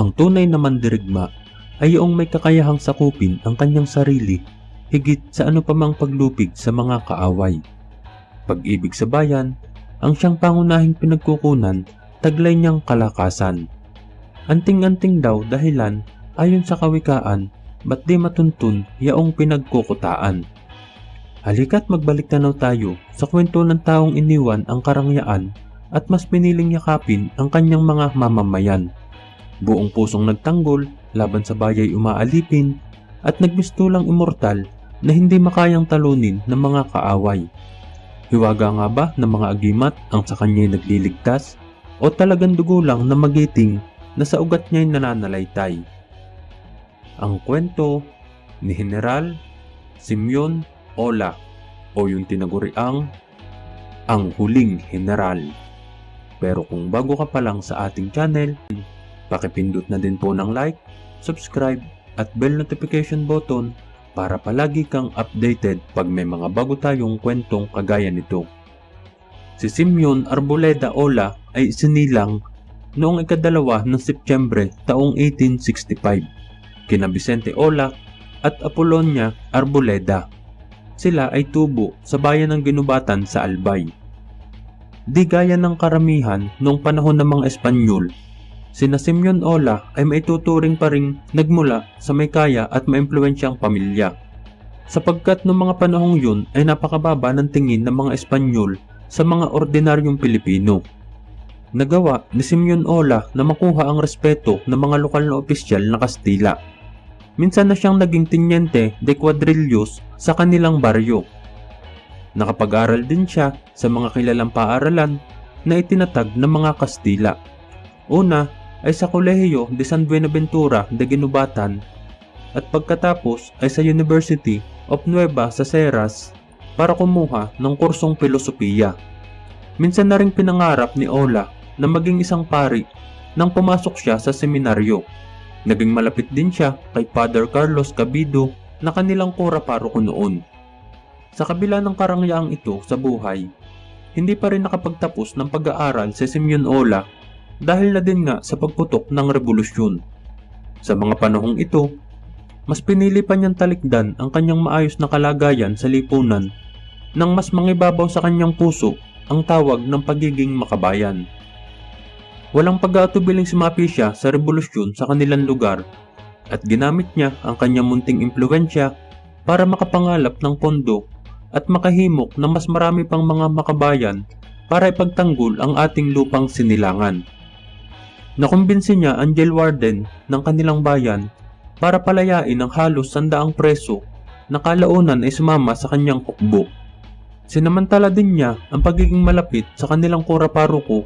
Ang tunay na mandirigma ay iyong may kakayahang sakupin ang kanyang sarili higit sa ano pa mang paglupig sa mga kaaway. Pag-ibig sa bayan ang siyang pangunahing pinagkukunan, taglay niyang kalakasan. Anting-anting daw dahilan ayon sa kawikaan, ba't di matuntun yaong pinagkukutaan. Halika't magbalik tanaw tayo sa kwento ng taong iniwan ang karangyaan at mas piniling yakapin ang kanyang mga mamamayan. Buong pusong nagtanggol laban sa bayay umaalipin at nagmistulang immortal na hindi makayang talunin ng mga kaaway. Hiwaga nga ba ng mga agimat ang sa kanya'y nagliligtas o talagang dugo lang na magiting na sa ugat niya'y nananalaytay? Ang kwento ni General Simeon Ola o yung tinaguriang Ang Huling General. Pero kung bago ka pa lang sa ating channel, pakipindot na din po ng like, subscribe at bell notification button para palagi kang updated pag may mga bago tayong kwentong kagaya nito. Si Simeon Arboleda Ola ay isinilang noong ika-2 ng Setyembre taong 1865 kina Vicente Ola at Apolonia Arboleda. Sila ay tubo sa bayan ng Ginubatan sa Albay. Di gaya ng karamihan noong panahon ng mga Espanyol, sina Simeon Ola ay maituturing pa ring nagmula sa may kaya at maimpluwensyang pamilya. Sapagkat noong mga panahong yun ay napakababa ng tingin ng mga Espanyol sa mga ordinaryong Pilipino. Nagawa ni Simeon Ola na makuha ang respeto ng mga lokal na opisyal na Kastila. Minsan na siyang naging teniente de cuadrillos sa kanilang baryo. Nakapag-aral din siya sa mga kilalang paaralan na itinatag ng mga Kastila. Una ay sa Kolehiyo de San Buenaventura de Ginubatan at pagkatapos ay sa University of Nueva Caceres para kumuha ng kursong filosofiya. Minsan na ring pinangarap ni Ola na maging isang pari nang pumasok siya sa seminaryo. Naging malapit din siya kay Father Carlos Cabido na kanilang kura paroko noon. Sa kabila ng karangyaang ito sa buhay, hindi pa rin nakapagtapos ng pag-aaral si Simeon Ola dahil na din nga sa pagputok ng revolusyon. Sa mga panahong ito, mas pinili pa niyang talikdan ang kanyang maayos na kalagayan sa lipunan nang mas mangibabaw sa kanyang puso ang tawag ng pagiging makabayan. Walang pag-aatubiling sumapi siya sa revolusyon sa kanilang lugar at ginamit niya ang kanyang munting impluwensya para makapangalap ng pondo at makahimok ng mas marami pang mga makabayan para ipagtanggol ang ating lupang sinilangan. Nakumbinsi niya ang jail warden ng kanilang bayan para palayain ang halos 100 preso na kalaunan ay sumama sa kanyang hukbo. Sinamantala din niya ang pagiging malapit sa kanilang kura paroko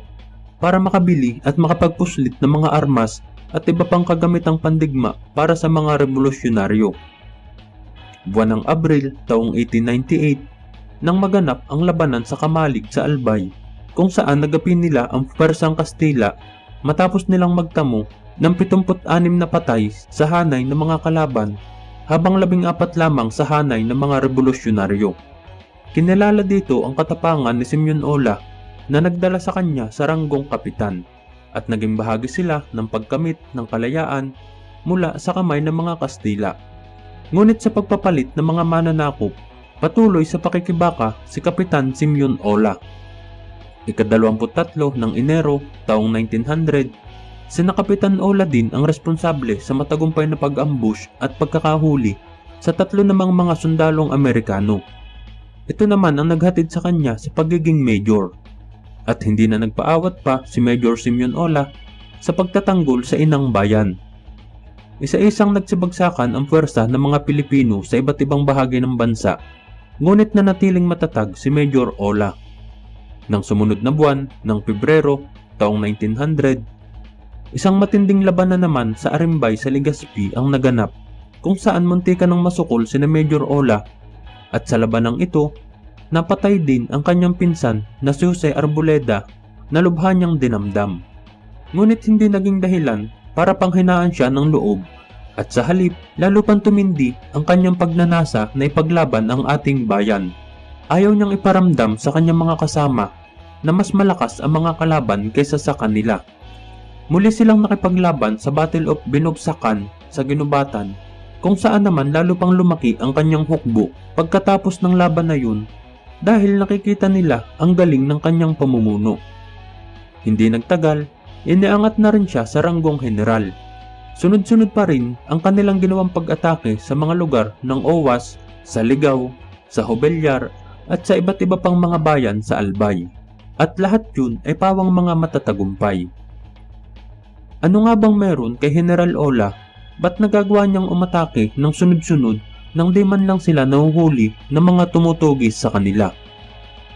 para makabili at makapagpuslit ng mga armas at iba pang kagamitang pandigma para sa mga revolusyonaryo. Buwan ng Abril taong 1898 nang maganap ang labanan sa Kamalig sa Albay kung saan nagapi nila ang Pwersang Kastila matapos nilang magtamo ng 76 na patay sa hanay ng mga kalaban habang 14 lamang sa hanay ng mga revolusyonaryo. Kinilala dito ang katapangan ni Simeon Ola na nagdala sa kanya sa ranggong kapitan at naging bahagi sila ng pagkamit ng kalayaan mula sa kamay ng mga Kastila. Ngunit sa pagpapalit ng mga mananakop, patuloy sa pakikibaka si Kapitan Simeon Ola. Ika-23 ng Enero taong 1900, sina Kapitan Ola din ang responsable sa matagumpay na pag-ambush at pagkakahuli sa 3 namang mga sundalong Amerikano. Ito naman ang naghatid sa kanya sa pagiging major. At hindi na nagpaawat pa si Major Simeon Ola sa pagtatanggol sa inang bayan. Isa-isang nagsibagsakan ang puwersa ng mga Pilipino sa iba't ibang bahagi ng bansa, ngunit nanatiling matatag si Major Ola. Nang sumunod na buwan ng Pebrero taong 1900, isang matinding labanan naman sa Arimbay sa Legazpi ang naganap kung saan muntikan ng masukol sina Major Ola at sa labanang ito, napatay din ang kanyang pinsan na si Jose Arboleda na lubha niyang dinamdam. Ngunit hindi naging dahilan para panghinaan siya ng loob at sa halip lalo pang tumindi ang kanyang pagnanasa na ipaglaban ang ating bayan. Ayaw niyang iparamdam sa kanyang mga kasama na mas malakas ang mga kalaban kaysa sa kanila. Muli silang nakipaglaban sa Battle of Binogsakan sa Ginubatan, kung saan naman lalo pang lumaki ang kanyang hukbo pagkatapos ng laban na yun dahil nakikita nila ang galing ng kanyang pamumuno. Hindi nagtagal, iniangat na rin siya sa ranggong general. Sunod-sunod pa rin ang kanilang ginawang pag-atake sa mga lugar ng Owas, sa Ligaw, sa Hobelyar at sa iba't iba pang mga bayan sa Albay. At lahat yun ay pawang mga matatagumpay. Ano nga bang meron kay General Ola? Ba't nagagawa niyang umatake ng sunod-sunod nang di man lang sila nahuhuli ng mga tumutugis sa kanila?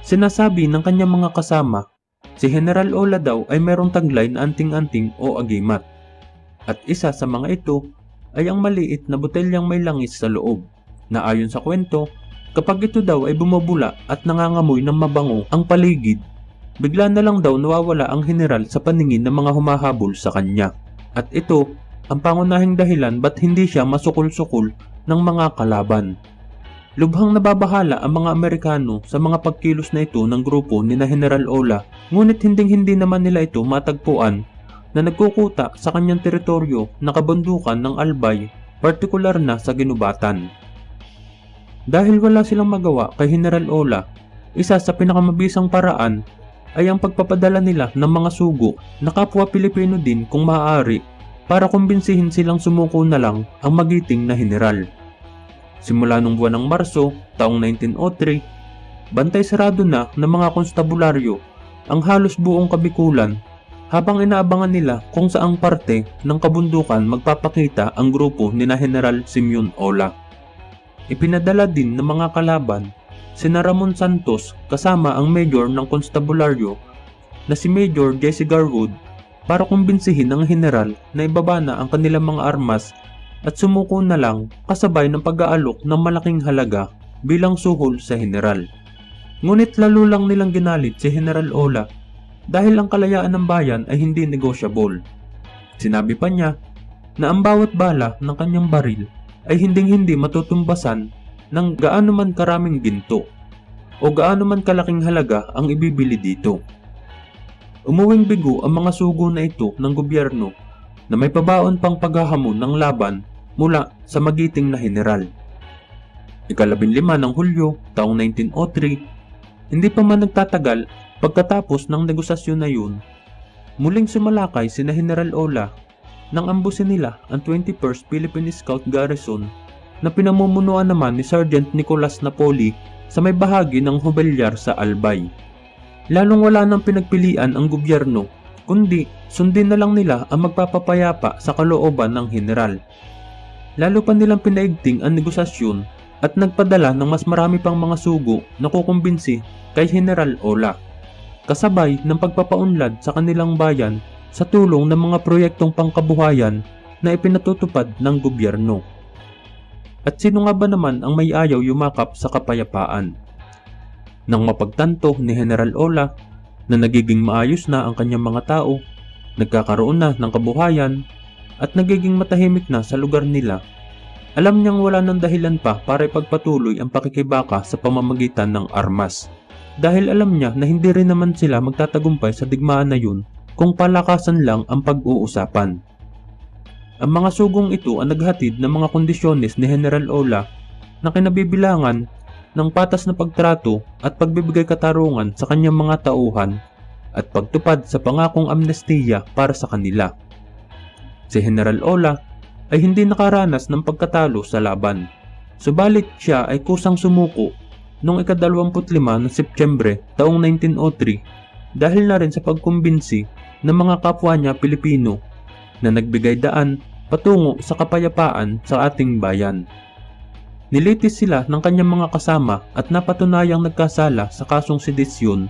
Sinasabi ng kanyang mga kasama, si General Ola daw ay merong taglay na anting-anting o agimat. At isa sa mga ito ay ang maliit na botelyang may langis sa loob, na ayon sa kwento, kapag ito daw ay bumubula at nangangamoy ng mabango ang paligid, bigla na lang daw nawawala ang general sa paningin ng mga humahabol sa kanya. At ito ang pangunahing dahilan ba't hindi siya masukol-sukol ng mga kalaban. Lubhang nababahala ang mga Amerikano sa mga pagkilos na ito ng grupo ni na General Ola, ngunit hindi naman nila ito matagpuan na nagkukuta sa kanyang teritoryo na kabundukan ng Albay, partikular na sa Ginubatan. Dahil wala silang magawa kay General Ola, isa sa pinakamabisang paraan ay ang pagpapadala nila ng mga sugo na kapwa Pilipino din kung maaari para kumbinsihin silang sumuko na lang ang magiting na general. Simula nung buwan ng Marso, taong 1903, bantay sarado na ng mga konstabularyo ang halos buong Kabikulan habang inaabangan nila kung saang parte ng kabundukan magpapakita ang grupo ni na General Simeon Ola. Ipinadala din ng mga kalaban sina Ramon Santos kasama ang mayor ng konstabularyo na si Major Jesse Garwood para kumbinsihin ang general na ibaba na ang kanilang mga armas at sumuko na lang kasabay ng pag-aalok ng malaking halaga bilang suhol sa general. Ngunit lalo lang nilang ginalit si General Ola dahil ang kalayaan ng bayan ay hindi negosyable. Sinabi pa niya na ang bawat bala ng kanyang baril ay hindi matutumbasan ng gaano man karaming ginto o gaano man kalaking halaga ang ibibili dito. Umuwing bigo ang mga sugo na ito ng gobyerno na may pabaon pang paghahamon ng laban mula sa magiting na general. Ika-15 ng Hulyo, taong 1903, hindi pa man nagtatagal pagkatapos ng negosasyon na yun, muling sumalakay sina General Ola nang ambusin nila ang 21st Philippine Scout Garrison na pinamumunuan naman ni Sergeant Nicolas Napoli sa may bahagi ng Hobelyar sa Albay. Lalong wala nang pinagpilian ang gobyerno, kundi sundin na lang nila ang magpapapayapa sa kalooban ng general. Lalo pa nilang pinaigting ang negosasyon at nagpadala ng mas marami pang mga sugo na kukumbinsi kay General Ola, kasabay ng pagpapaunlad sa kanilang bayan sa tulong ng mga proyektong pangkabuhayan na ipinatutupad ng gobyerno. At sino nga ba naman ang may ayaw yumakap sa kapayapaan? Nang mapagtanto ni General Ola na nagiging maayos na ang kanyang mga tao, nagkakaroon na ng kabuhayan at nagiging matahimik na sa lugar nila, alam niyang wala ng dahilan pa para ipagpatuloy ang pakikibaka sa pamamagitan ng armas. Dahil alam niya na hindi rin naman sila magtatagumpay sa digmaan na yun kung palakasan lang ang pag-uusapan. Ang mga sugong ito ang naghatid ng mga kondisyones ni General Ola na kinabibilangan ng patas na pagtrato at pagbibigay katarungan sa kanyang mga tauhan at pagtupad sa pangakong amnestiya para sa kanila. Si General Ola ay hindi nakaranas ng pagkatalo sa laban, subalit siya ay kusang sumuko noong ika-25 ng Setyembre taong 1903 dahil na rin sa pagkumbinsi ng mga kapwa niya Pilipino na nagbigay daan patungo sa kapayapaan sa ating bayan. Nilitis sila ng kanyang mga kasama at napatunayang nagkasala sa kasong sedisyon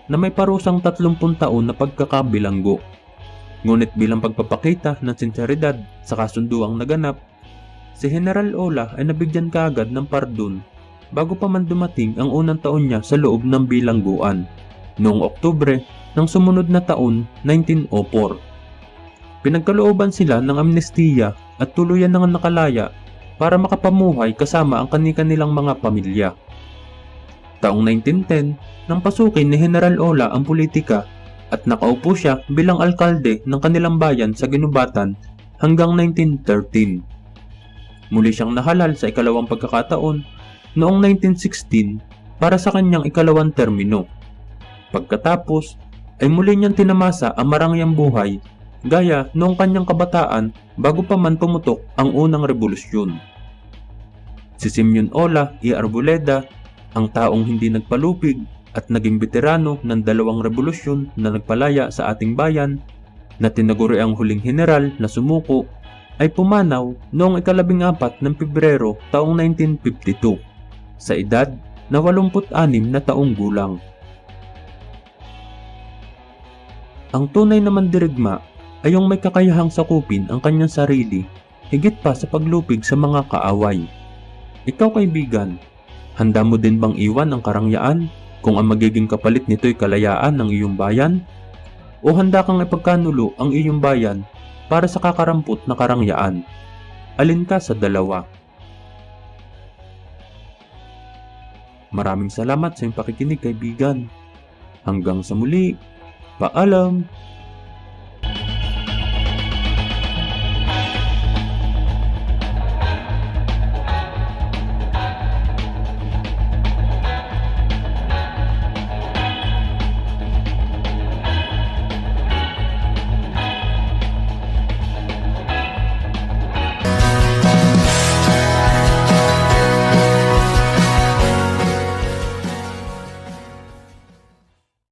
na may parusang 30 taon na pagkakabilanggo. Ngunit bilang pagpapakita ng sinseridad sa kasunduang naganap, si General Ola ay nabigyan kaagad ng pardon bago pa man dumating ang unang taon niya sa loob ng bilangguan, noong Oktubre ng sumunod na taon 1904. Pinagkalooban sila ng amnestiya at tuluyan nang nakalaya para makapamuhay kasama ang kanilang mga pamilya. Taong 1910, nang pasukin ni General Ola ang politika at nakaupo siya bilang alkalde ng kanilang bayan sa ginubatan hanggang 1913. Muli siyang nahalal sa ikalawang pagkakataon noong 1916 para sa kanyang ikalawang termino. Pagkatapos ay muli niyang tinamasa ang marangyang buhay gaya noong kanyang kabataan bago pa man pumutok ang unang revolusyon. Si Simeon Ola y Arboleda, ang taong hindi nagpalupig at naging veterano ng dalawang revolusyon na nagpalaya sa ating bayan na tinaguri ang huling general na sumuko, ay pumanaw noong 14 ng Pebrero taong 1952 sa edad na 86 na taong gulang. Ang tunay na mandirigma ay yung may kakayahang sakupin ang kanyang sarili higit pa sa paglupig sa mga kaaway. Ikaw kaibigan, handa mo din bang iwan ang karangyaan kung ang magiging kapalit nito'y kalayaan ng iyong bayan? O handa kang ipagkanulo ang iyong bayan para sa kakarampot na karangyaan? Alin ka sa dalawa? Maraming salamat sa iyong pakikinig kaibigan. Hanggang sa muli, paalam!